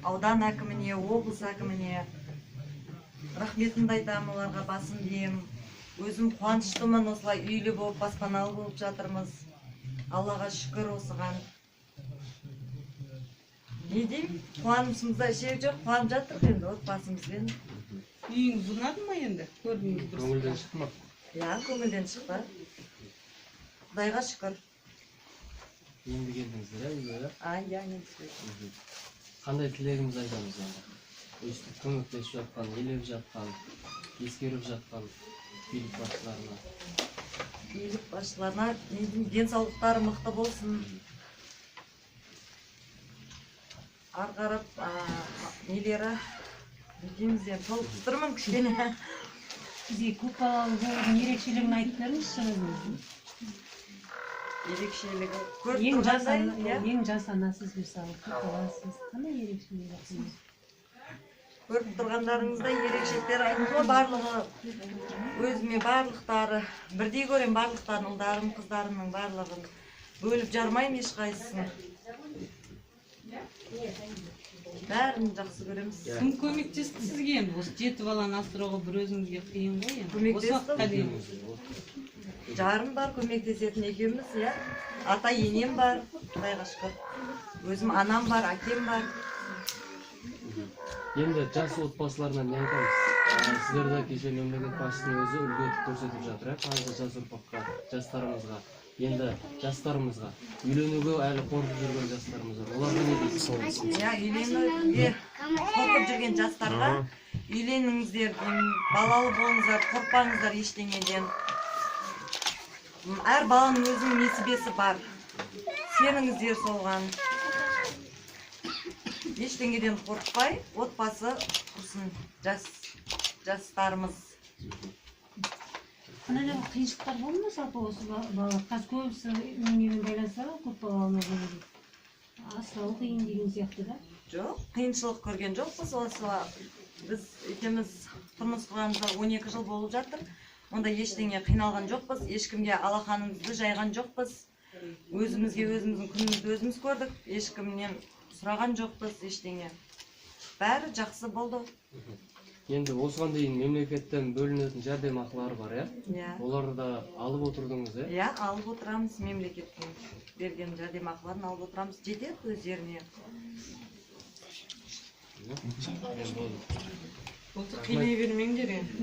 аудан әкіміне, облыс әкіміне рахметімді айтамын, оларға басым деймін. Өзім қуаныштымын, осылай үйлі болып, баспаналы болып жатырмыз. Аллаға шүкір осыған. Не деймін? Қуанышымызда шек жоқ, қуанып жатырмыз енді отбасымызбен. Үйіңіз ұнады ма енді? Көрдіңіз дұрыс. Көңілден шықты ма? Иә, көңілден шықты. Құдайға шүкір. Енді келдіңіздер, үйге? Иә, енді. Қандай тілегіміз айтамыз енді? Өстіп көмектесіп жатқан, елеп жатқан, ескеріп жатқан билік басшыларына. Билік басшыларына денсаулықтары мықты болсын. Ары қарап нелері деймізден толықтырмын кішкене. Бізге көпбалалы болудың ерекшелігін айтып беріңізші өзіңіздің. Ерекшелігі көріп тұрғандай, ең жас анасыз мысалы, көпбаласыз. Қандай ерекшелігі бар? көріп тұрғандарыңыздай ерекшеліктер айтылды, барлығы өзіме барлықтары бірдей көрем, барлықтарын ұлдарым, қыздарымның барлығын бөліп жармаймын ешқайсысын. Бәрін жақсы көреміз. Кім көмектесті сізге енді? Осы 7 баланы асырауға бір өзіңізге қиын ғой енді. Көмектесті. Жарым бар, көмектесетін екеуміз, иә. Ата енем бар, Құдайға шүкір. Өзім анам бар, әкем бар. Енді жас отбасыларына не айтамыз? Сіздерді кеше мемлекет басшысының өзі үлгі етіп көрсетіп жатыр, қазір жас ұрпаққа, жастарымызға. Енді жастарымызға үйленуге әлі қорқып жүрген жастарымыз бар. Оларға не дейсіз? Иә, үйленуге қорқып жүрген жастарға үйленіңіздер, балалы болыңыздар, қорықпаңыздар ештеңеден. Әр баланың өзінің несібесі бар. Сеніңіздер соған. Ештеңеден қорықпай, отбасы құрсын жастарымыз. Қандай да қиыншылықтар болды ма жалпы осы балалар? Қазір көбісі немен байланысты ғой, көпбалалы болуы. Асырау қиын деген сияқты да? Жоқ, қиыншылық көрген жоқпыз. Осы біз екеуміз тұрмыс құрғанымызға 12 жыл болып жатыр. Онда ештеңе қиналған жоқпыз, ешкімге алақанымызды жайған жоқпыз. Өзімізге өзіміздің күнімізді өзіміз көрдік, ешкімнен сұраған жоқпыз ештеңе. Бәрі жақсы болды. Енді осыған дейін мемлекеттен бөлінетін жәрдемақылары бар, иә? Иә. Оларды алып отырдыңыз, иә? Иә, алып отырамыз, мемлекеттен берген жәрдемақыларын алып отырамыз. Жетеді өздеріне. Болды, қинай бермеңдер енді.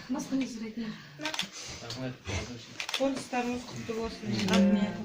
Басқа не сұрайтын? Рахмет. Қоныстарыңыз құтты болсын. Рахмет.